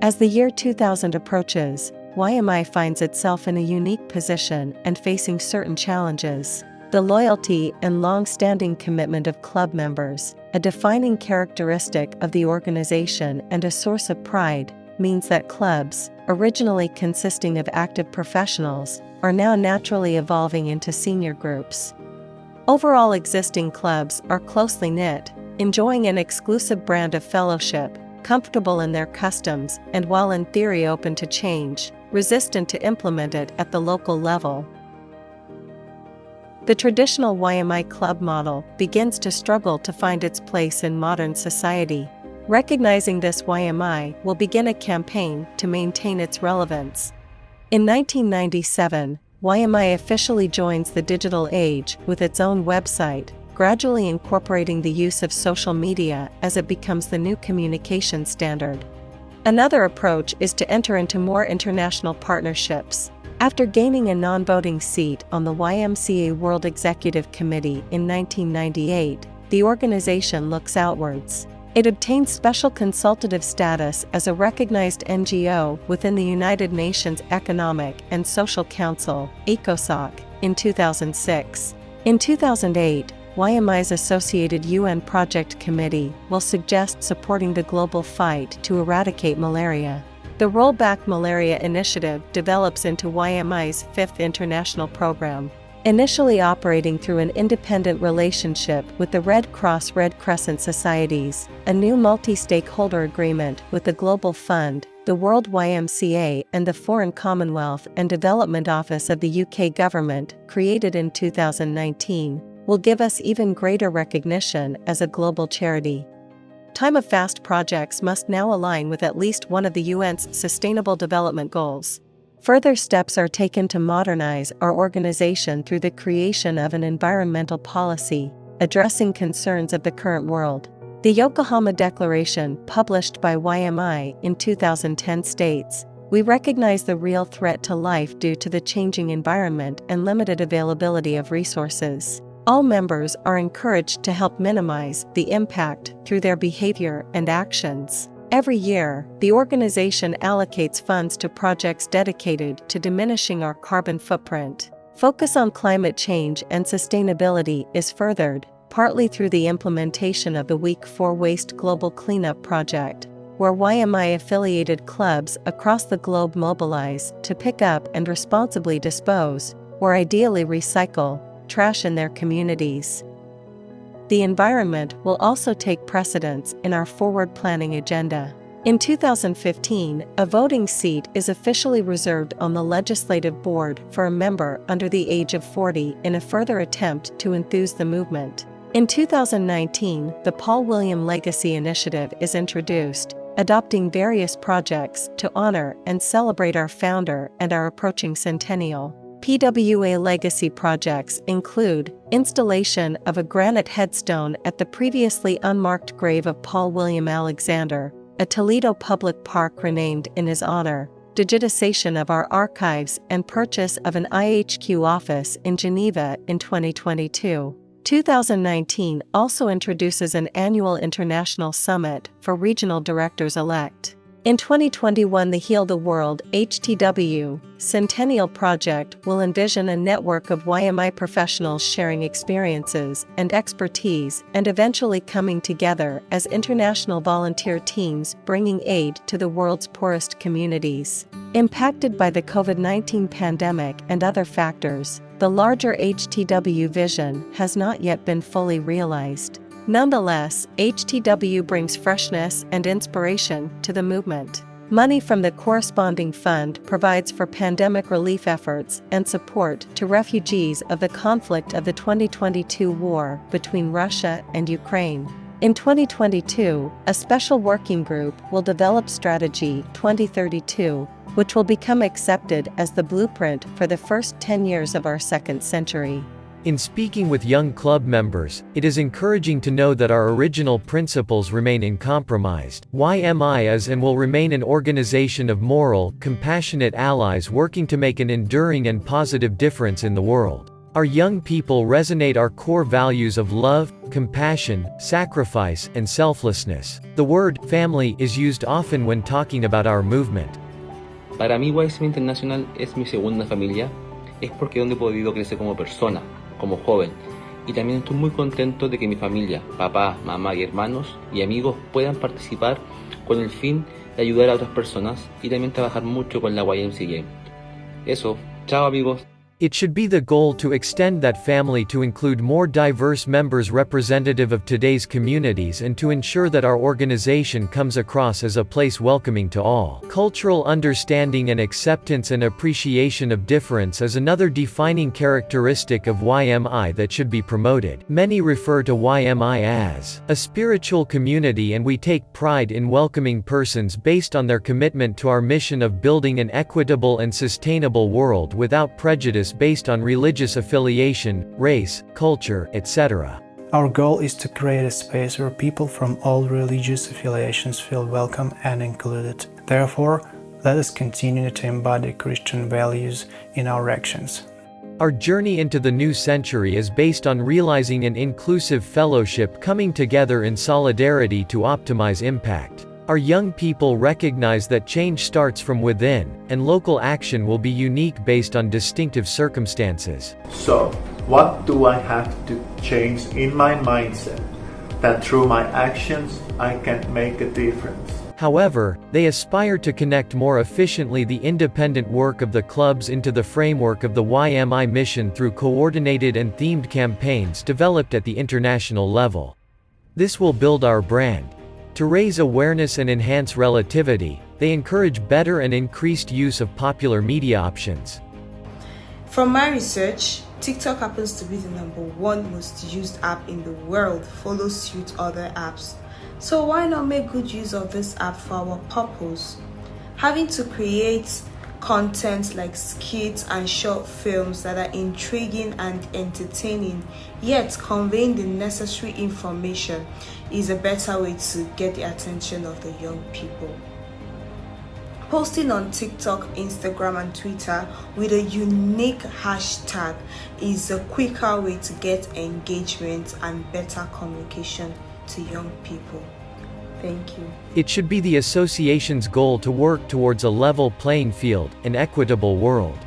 As the year 2000 approaches, YMI finds itself in a unique position and facing certain challenges. The loyalty and long-standing commitment of club members, a defining characteristic of the organization and a source of pride, means that clubs, originally consisting of active professionals, are now naturally evolving into senior groups. Overall, existing clubs are closely knit, enjoying an exclusive brand of fellowship, comfortable in their customs, and while in theory open to change, resistant to implement it at the local level. The traditional YMI club model begins to struggle to find its place in modern society. Recognizing this, YMI will begin a campaign to maintain its relevance. In 1997, YMI officially joins the digital age with its own website, gradually incorporating the use of social media as it becomes the new communication standard. Another approach is to enter into more international partnerships. After gaining a non-voting seat on the YMCA World Executive Committee in 1998, the organization looks outwards. It obtained special consultative status as a recognized NGO within the United Nations Economic and Social Council, ECOSOC, in 2006. In 2008, YMI's associated UN Project Committee will suggest supporting the global fight to eradicate malaria. The Rollback Malaria Initiative develops into YMI's fifth international program. Initially operating through an independent relationship with the Red Cross Red Crescent Societies, a new multi-stakeholder agreement with the Global Fund, the World YMCA and the Foreign Commonwealth and Development Office of the UK Government, created in 2019, will give us even greater recognition as a global charity. Time of Fast projects must now align with at least one of the UN's Sustainable Development Goals. Further steps are taken to modernize our organization through the creation of an environmental policy, addressing concerns of the current world. The Yokohama Declaration, published by YMI in 2010, states, "We recognize the real threat to life due to the changing environment and limited availability of resources. All members are encouraged to help minimize the impact through their behavior and actions." Every year, the organization allocates funds to projects dedicated to diminishing our carbon footprint. Focus on climate change and sustainability is furthered, partly through the implementation of the Week 4 Waste Global Cleanup Project, where YMI-affiliated clubs across the globe mobilize to pick up and responsibly dispose, or ideally recycle, trash in their communities. The environment will also take precedence in our forward planning agenda. In 2015, a voting seat is officially reserved on the legislative board for a member under the age of 40 in a further attempt to enthuse the movement. In 2019, the Paul William Legacy Initiative is introduced, adopting various projects to honor and celebrate our founder and our approaching centennial. PWA legacy projects include installation of a granite headstone at the previously unmarked grave of Paul William Alexander, a Toledo public park renamed in his honor, digitization of our archives, and purchase of an IHQ office in Geneva in 2022. 2019 also introduces an annual international summit for regional directors-elect. In 2021, the Heal the World (HTW) Centennial Project will envision a network of YMI professionals sharing experiences and expertise and eventually coming together as international volunteer teams bringing aid to the world's poorest communities. Impacted by the COVID-19 pandemic and other factors, the larger HTW vision has not yet been fully realized. Nonetheless, HTW brings freshness and inspiration to the movement. Money from the corresponding fund provides for pandemic relief efforts and support to refugees of the conflict of the 2022 war between Russia and Ukraine. In 2022, a special working group will develop Strategy 2032, which will become accepted as the blueprint for the first 10 years of our second century. In speaking with young club members, it is encouraging to know that our original principles remain uncompromised. YMI is and will remain an organization of moral, compassionate allies working to make an enduring and positive difference in the world. Our young people resonate our core values of love, compassion, sacrifice, and selflessness. The word family is used often when talking about our movement. Para mí, YSM International es mi segunda familia. Es porque es donde he podido crecer como persona, como joven. Y también estoy muy contento de que mi familia, papá, mamá y hermanos y amigos puedan participar con el fin de ayudar a otras personas y también trabajar mucho con la YMCA. Eso, chao amigos. It should be the goal to extend that family to include more diverse members representative of today's communities and to ensure that our organization comes across as a place welcoming to all. Cultural understanding and acceptance and appreciation of difference is another defining characteristic of YMI that should be promoted. Many refer to YMI as a spiritual community, and we take pride in welcoming persons based on their commitment to our mission of building an equitable and sustainable world without prejudice based on religious affiliation, race, culture, etc. Our goal is to create a space where people from all religious affiliations feel welcome and included. Therefore, let us continue to embody Christian values in our actions. Our journey into the new century is based on realizing an inclusive fellowship coming together in solidarity to optimize impact. Our young people recognize that change starts from within, and local action will be unique based on distinctive circumstances. So, what do I have to change in my mindset that through my actions I can make a difference? However, they aspire to connect more efficiently the independent work of the clubs into the framework of the YMI mission through coordinated and themed campaigns developed at the international level. This will build our brand. To raise awareness and enhance relativity, they encourage better and increased use of popular media options. From my research, TikTok happens to be the #1 most used app in the world, follows suit other apps. So why not make good use of this app for our purpose? Having to create content like skits and short films that are intriguing and entertaining, yet conveying the necessary information, is a better way to get the attention of the young people. Posting on TikTok, Instagram, and Twitter with a unique hashtag is a quicker way to get engagement and better communication to young people. Thank you. It should be the association's goal to work towards a level playing field, an equitable world.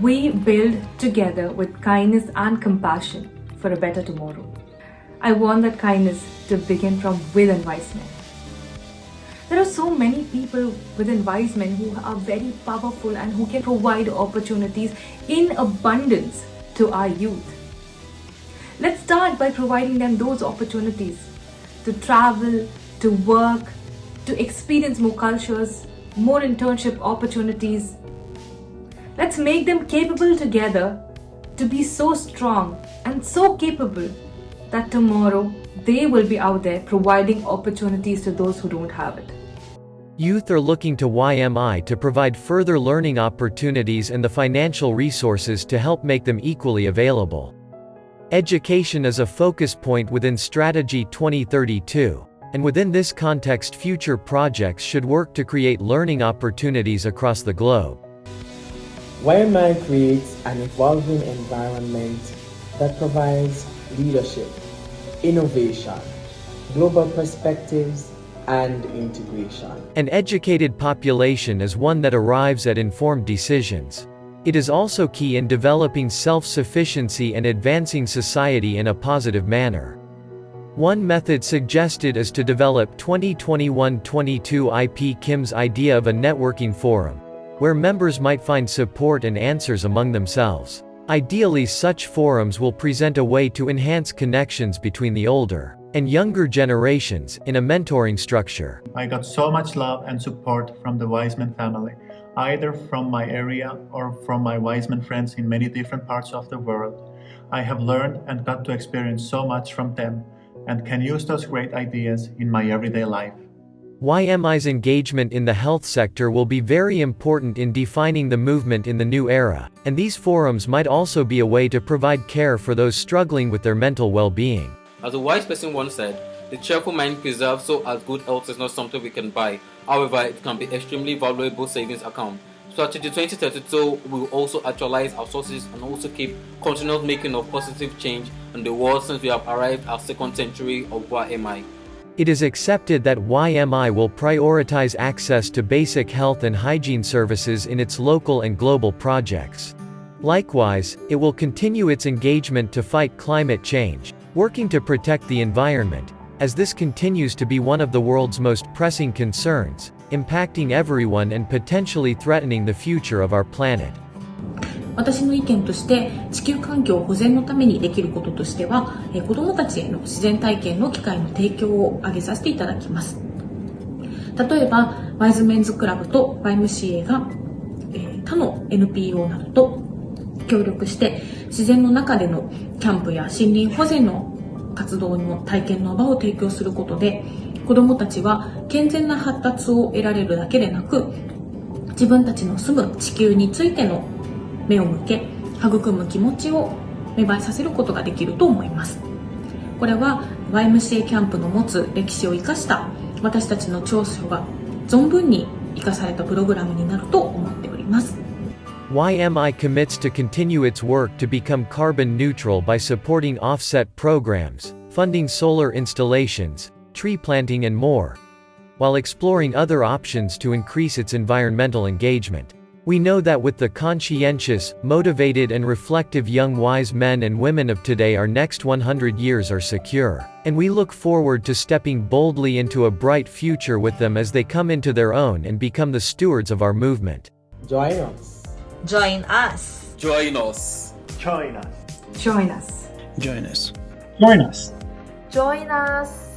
We build together with kindness and compassion for a better tomorrow. I want that kindness to begin from within Wiseman. There are so many people within Wiseman who are very powerful and who can provide opportunities in abundance to our youth. Let's start by providing them those opportunities to travel, to work, to experience more cultures, more internship opportunities. Let's make them capable together to be so strong and so capable that tomorrow they will be out there providing opportunities to those who don't have it. Youth are looking to YMI to provide further learning opportunities and the financial resources to help make them equally available. Education is a focus point within Strategy 2032. And within this context, future projects should work to create learning opportunities across the globe. YMI creates an evolving environment that provides leadership, innovation, global perspectives, and integration. An educated population is one that arrives at informed decisions. It is also key in developing self-sufficiency and advancing society in a positive manner. One method suggested is to develop 2021-22 IP Kim's idea of a networking forum, where members might find support and answers among themselves. Ideally, such forums will present a way to enhance connections between the older and younger generations in a mentoring structure. I got so much love and support from the Wiseman family, either from my area or from my Wiseman friends in many different parts of the world. I have learned and got to experience so much from them, and can use those great ideas in my everyday life. YMI's engagement in the health sector will be very important in defining the movement in the new era, and these forums might also be a way to provide care for those struggling with their mental well-being. As a wise person once said, the cheerful mind preserves, so as good health is not something we can buy. However, it can be extremely valuable savings account, Strategy 2032 will also actualize our sources and also keep continuous making of positive change in the world since we have arrived at second century of YMI. It is accepted that YMI will prioritize access to basic health and hygiene services in its local and global projects. Likewise, it will continue its engagement to fight climate change, working to protect the environment, as this continues to be one of the world's most pressing concerns, impacting everyone and potentially threatening the future of our planet. 私の意見として地球環境保全のためにできることとしては、子どもたちへの自然体験の機会の提供を挙げさせていただきます。例えばワイズメンズクラブと YMCA が、他の NPO などと協力して自然の中でのキャンプや森林保全の活動の体験の場を提供することで、子どもたちは健全な発達を得られるだけでなく、自分たちの住む地球についての目を向け育む気持ちを芽生えさせることができると思います。これは YMCA キャンプの持つ歴史を生かした私たちの長所が存分に生かされたプログラムになると思っております。YMI commits to continue its work to become carbon neutral by supporting offset programs, funding solar installations, tree planting and more, while exploring other options to increase its environmental engagement. We know that with the conscientious, motivated and reflective young wise men and women of today, our next 100 years are secure, and we look forward to stepping boldly into a bright future with them as they come into their own and become the stewards of our movement. Join us. Join us. Join us. Join us. Join us. Join us. Join us. Join us.